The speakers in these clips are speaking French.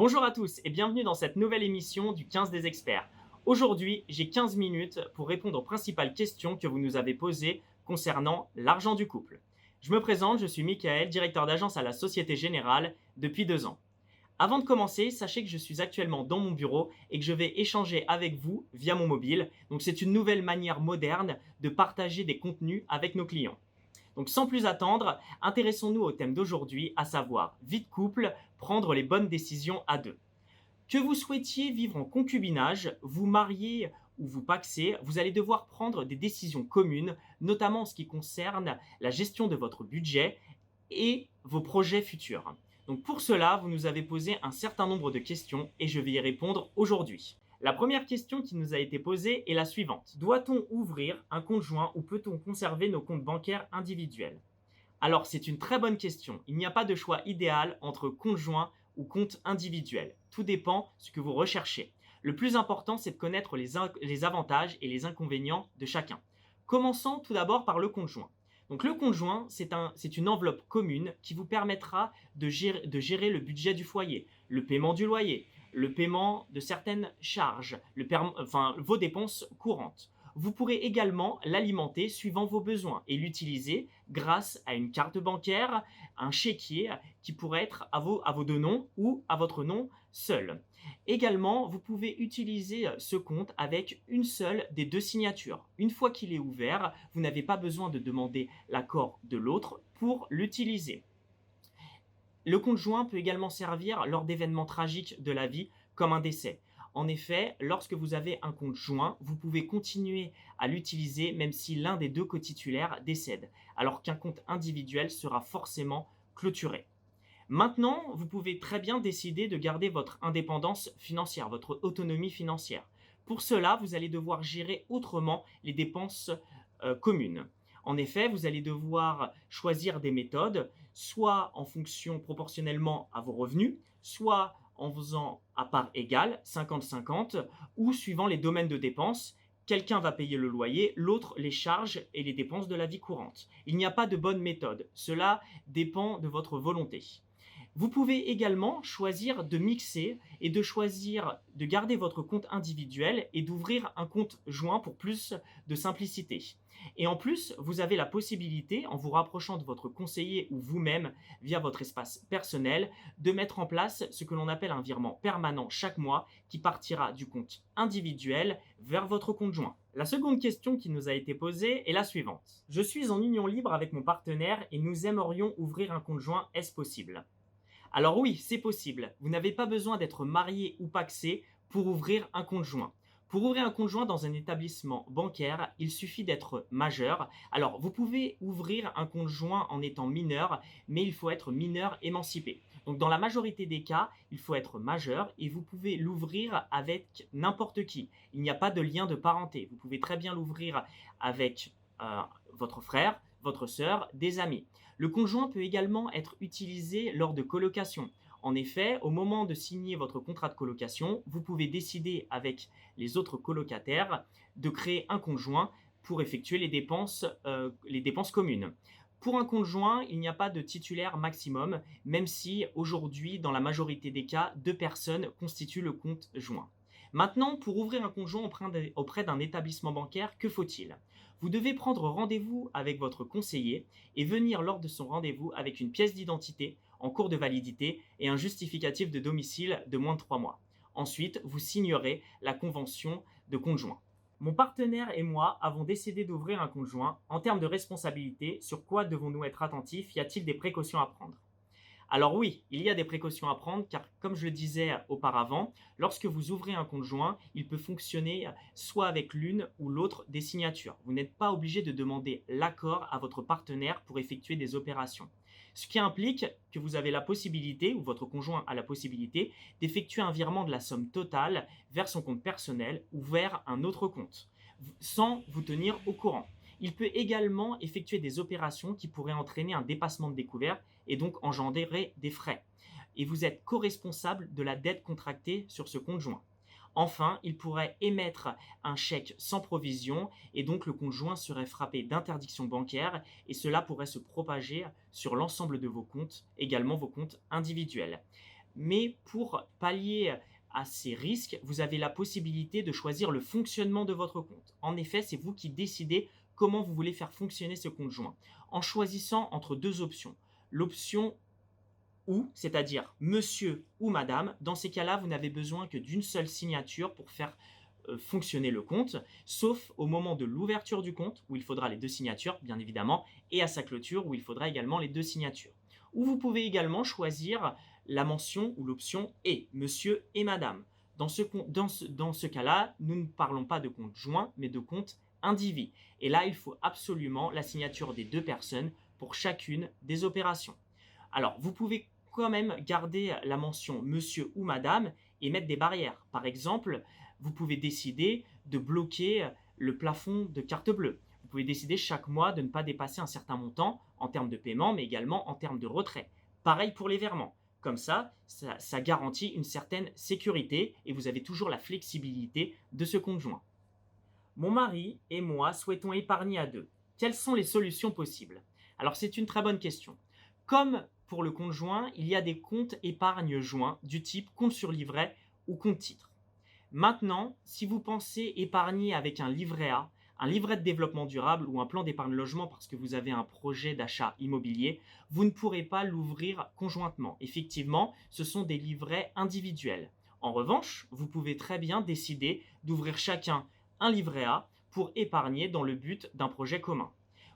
Bonjour à tous et bienvenue dans cette nouvelle émission du 15 des experts. Aujourd'hui, j'ai 15 minutes pour répondre aux principales questions que vous nous avez posées concernant l'argent du couple. Je me présente, je suis Michael, directeur d'agence à la Société Générale depuis 2 ans. Avant de commencer, sachez que je suis actuellement dans mon bureau et que je vais échanger avec vous via mon mobile. Donc c'est une nouvelle manière moderne de partager des contenus avec nos clients. Donc sans plus attendre, intéressons-nous au thème d'aujourd'hui, à savoir vie de couple, prendre les bonnes décisions à deux. Que vous souhaitiez vivre en concubinage, vous marier ou vous paxer, vous allez devoir prendre des décisions communes, notamment en ce qui concerne la gestion de votre budget et vos projets futurs. Donc pour cela, vous nous avez posé un certain nombre de questions et je vais y répondre aujourd'hui. La première question qui nous a été posée est la suivante. Doit-on ouvrir un compte joint ou peut-on conserver nos comptes bancaires individuels? Alors c'est une très bonne question. Il n'y a pas de choix idéal entre compte joint ou compte individuel. Tout dépend de ce que vous recherchez. Le plus important, c'est de connaître les avantages et les inconvénients de chacun. Commençons tout d'abord par le compte joint. Donc le compte joint, c'est une enveloppe commune qui vous permettra de gérer le budget du foyer, le paiement du loyer, le paiement de certaines charges, vos dépenses courantes. Vous pourrez également l'alimenter suivant vos besoins et l'utiliser grâce à une carte bancaire, un chéquier qui pourrait être à vos deux noms ou à votre nom seul. Également, vous pouvez utiliser ce compte avec une seule des deux signatures. Une fois qu'il est ouvert, vous n'avez pas besoin de demander l'accord de l'autre pour l'utiliser. Le compte joint peut également servir lors d'événements tragiques de la vie, comme un décès. En effet, lorsque vous avez un compte joint, vous pouvez continuer à l'utiliser même si l'un des deux cotitulaires décède, alors qu'un compte individuel sera forcément clôturé. Maintenant, vous pouvez très bien décider de garder votre indépendance financière, votre autonomie financière. Pour cela, vous allez devoir gérer autrement les dépenses communes. En effet, vous allez devoir choisir des méthodes, soit en fonction proportionnellement à vos revenus, soit en faisant à part égale, 50-50, ou suivant les domaines de dépenses. Quelqu'un va payer le loyer, l'autre les charges et les dépenses de la vie courante. Il n'y a pas de bonne méthode, cela dépend de votre volonté. Vous pouvez également choisir de mixer et de choisir de garder votre compte individuel et d'ouvrir un compte joint pour plus de simplicité. Et en plus, vous avez la possibilité, en vous rapprochant de votre conseiller ou vous-même via votre espace personnel, de mettre en place ce que l'on appelle un virement permanent chaque mois qui partira du compte individuel vers votre compte joint. La seconde question qui nous a été posée est la suivante. Je suis en union libre avec mon partenaire et nous aimerions ouvrir un compte joint, est-ce possible? Alors oui, c'est possible. Vous n'avez pas besoin d'être marié ou pacsé pour ouvrir un compte joint. Pour ouvrir un compte joint dans un établissement bancaire, il suffit d'être majeur. Alors, vous pouvez ouvrir un compte joint en étant mineur, mais il faut être mineur émancipé. Donc, dans la majorité des cas, il faut être majeur et vous pouvez l'ouvrir avec n'importe qui. Il n'y a pas de lien de parenté. Vous pouvez très bien l'ouvrir avec votre frère, votre sœur, des amis. Le compte joint peut également être utilisé lors de colocation. En effet, au moment de signer votre contrat de colocation, vous pouvez décider avec les autres colocataires de créer un compte joint pour effectuer les dépenses communes. Pour un compte joint, il n'y a pas de titulaire maximum, même si aujourd'hui, dans la majorité des cas, deux personnes constituent le compte joint. Maintenant, pour ouvrir un compte joint auprès d'un établissement bancaire, que faut-il? Vous devez prendre rendez-vous avec votre conseiller et venir lors de son rendez-vous avec une pièce d'identité en cours de validité et un justificatif de domicile de moins de 3 mois. Ensuite, vous signerez la convention de compte joint. Mon partenaire et moi avons décidé d'ouvrir un compte joint. En termes de responsabilité, sur quoi devons-nous être attentifs? Y a-t-il des précautions à prendre? Alors oui, il y a des précautions à prendre car comme je le disais auparavant, lorsque vous ouvrez un compte joint, il peut fonctionner soit avec l'une ou l'autre des signatures. Vous n'êtes pas obligé de demander l'accord à votre partenaire pour effectuer des opérations. Ce qui implique que vous avez la possibilité, ou votre conjoint a la possibilité, d'effectuer un virement de la somme totale vers son compte personnel ou vers un autre compte, sans vous tenir au courant. Il peut également effectuer des opérations qui pourraient entraîner un dépassement de découvert et donc engendrer des frais. Et vous êtes co-responsable de la dette contractée sur ce compte joint. Enfin, il pourrait émettre un chèque sans provision et donc le compte joint serait frappé d'interdiction bancaire et cela pourrait se propager sur l'ensemble de vos comptes, également vos comptes individuels. Mais pour pallier à ces risques, vous avez la possibilité de choisir le fonctionnement de votre compte. En effet, c'est vous qui décidez comment vous voulez faire fonctionner ce compte joint, en choisissant entre deux options. L'option ou, c'est-à-dire monsieur ou madame. Dans ces cas-là, vous n'avez besoin que d'une seule signature pour faire fonctionner le compte, sauf au moment de l'ouverture du compte, où il faudra les deux signatures, bien évidemment, et à sa clôture, où il faudra également les deux signatures. Ou vous pouvez également choisir la mention ou l'option et, monsieur et madame. Dans ce cas-là, nous ne parlons pas de compte joint, mais de compte indivis. Et là, il faut absolument la signature des deux personnes pour chacune des opérations. Alors, vous pouvez quand même garder la mention monsieur ou madame et mettre des barrières. Par exemple, vous pouvez décider de bloquer le plafond de carte bleue. Vous pouvez décider chaque mois de ne pas dépasser un certain montant en termes de paiement, mais également en termes de retrait. Pareil pour les virements. Comme ça garantit une certaine sécurité et vous avez toujours la flexibilité de ce compte joint. Mon mari et moi souhaitons épargner à deux. Quelles sont les solutions possibles? Alors c'est une très bonne question. Comme pour le compte joint, il y a des comptes épargne joints du type compte sur livret ou compte titre. Maintenant, si vous pensez épargner avec un livret A, un livret de développement durable ou un plan d'épargne logement parce que vous avez un projet d'achat immobilier, vous ne pourrez pas l'ouvrir conjointement. Effectivement, ce sont des livrets individuels. En revanche, vous pouvez très bien décider d'ouvrir chacun un livret A pour épargner dans le but d'un projet commun.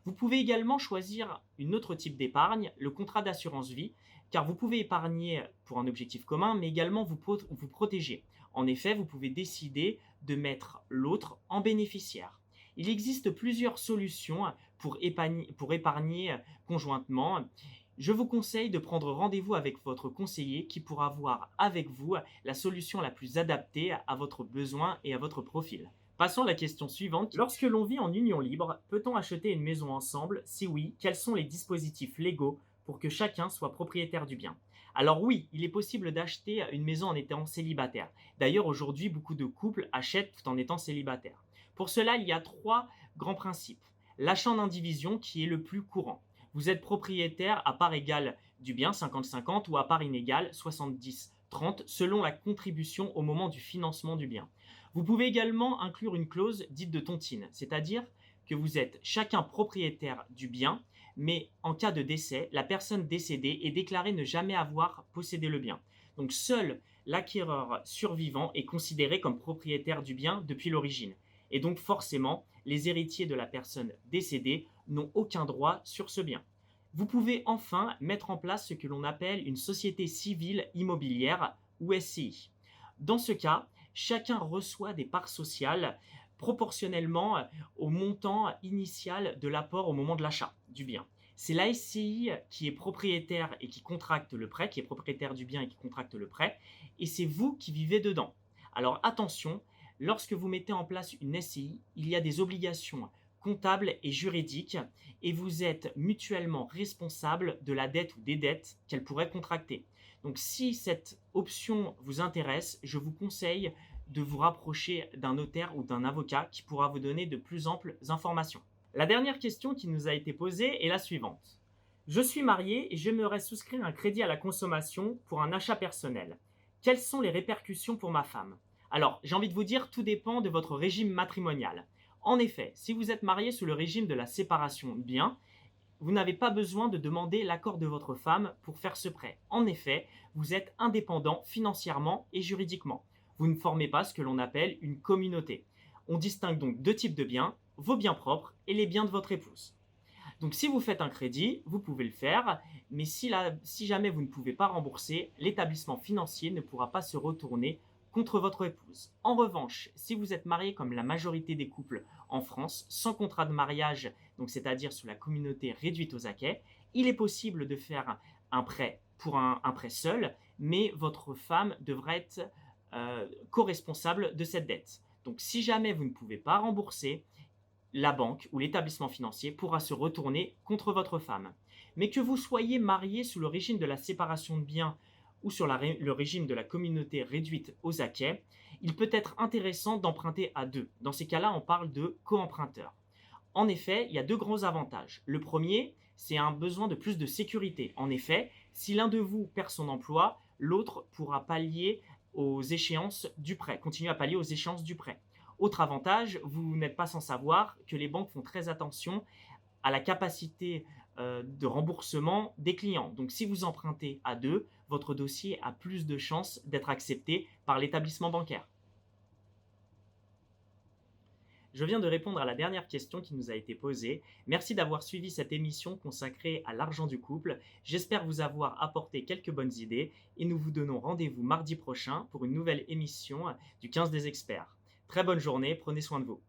Vous pouvez également choisir un autre type d'épargne, le contrat d'assurance vie, car vous pouvez épargner pour un objectif commun, mais également vous protéger. En effet, vous pouvez décider de mettre l'autre en bénéficiaire. Il existe plusieurs solutions pour épargner conjointement. Je vous conseille de prendre rendez-vous avec votre conseiller qui pourra voir avec vous la solution la plus adaptée à votre besoin et à votre profil. Passons à la question suivante. Lorsque l'on vit en union libre, peut-on acheter une maison ensemble? Si oui, quels sont les dispositifs légaux pour que chacun soit propriétaire du bien? Alors oui, il est possible d'acheter une maison en étant célibataire. D'ailleurs, aujourd'hui, beaucoup de couples achètent tout en étant célibataires. Pour cela, il y a trois grands principes. L'achat en indivision qui est le plus courant. Vous êtes propriétaire à part égale du bien, 50-50, ou à part inégale, 70-30, selon la contribution au moment du financement du bien. Vous pouvez également inclure une clause dite de tontine, c'est-à-dire que vous êtes chacun propriétaire du bien, mais en cas de décès, la personne décédée est déclarée ne jamais avoir possédé le bien. Donc seul l'acquéreur survivant est considéré comme propriétaire du bien depuis l'origine. Et donc forcément, les héritiers de la personne décédée n'ont aucun droit sur ce bien. Vous pouvez enfin mettre en place ce que l'on appelle une société civile immobilière ou SCI. Dans ce cas, chacun reçoit des parts sociales proportionnellement au montant initial de l'apport au moment de l'achat du bien. C'est la SCI qui est propriétaire et qui contracte le prêt, qui est propriétaire du bien et qui contracte le prêt, et c'est vous qui vivez dedans. Alors attention, lorsque vous mettez en place une SCI, il y a des obligations comptables et juridiques et vous êtes mutuellement responsable de la dette ou des dettes qu'elle pourrait contracter. Donc si cette option vous intéresse, je vous conseille de vous rapprocher d'un notaire ou d'un avocat qui pourra vous donner de plus amples informations. La dernière question qui nous a été posée est la suivante. Je suis marié et j'aimerais souscrire un crédit à la consommation pour un achat personnel. Quelles sont les répercussions pour ma femme? Alors, j'ai envie de vous dire, tout dépend de votre régime matrimonial. En effet, si vous êtes marié sous le régime de la séparation de biens, vous n'avez pas besoin de demander l'accord de votre femme pour faire ce prêt. En effet, vous êtes indépendant financièrement et juridiquement. Vous ne formez pas ce que l'on appelle une communauté. On distingue donc deux types de biens, vos biens propres et les biens de votre épouse. Donc si vous faites un crédit, vous pouvez le faire, mais si jamais vous ne pouvez pas rembourser, l'établissement financier ne pourra pas se retourner contre votre épouse. En revanche, si vous êtes marié comme la majorité des couples en France, sans contrat de mariage, donc c'est-à-dire sous la communauté réduite aux acquêts, il est possible de faire un prêt pour un prêt seul, mais votre femme devra être co-responsable de cette dette. Donc si jamais vous ne pouvez pas rembourser, la banque ou l'établissement financier pourra se retourner contre votre femme. Mais que vous soyez marié sous le régime de la séparation de biens ou sur le régime de la communauté réduite aux acquêts, il peut être intéressant d'emprunter à deux. Dans ces cas-là, on parle de co-emprunteur. En effet, il y a deux grands avantages. Le premier, c'est un besoin de plus de sécurité. En effet, si l'un de vous perd son emploi, l'autre pourra pallier aux échéances du prêt, continuer à pallier aux échéances du prêt. Autre avantage, vous n'êtes pas sans savoir que les banques font très attention à la capacité de remboursement des clients. Donc si vous empruntez à deux, votre dossier a plus de chances d'être accepté par l'établissement bancaire. Je viens de répondre à la dernière question qui nous a été posée. Merci d'avoir suivi cette émission consacrée à l'argent du couple. J'espère vous avoir apporté quelques bonnes idées et nous vous donnons rendez-vous mardi prochain pour une nouvelle émission du 15 des experts. Très bonne journée, prenez soin de vous.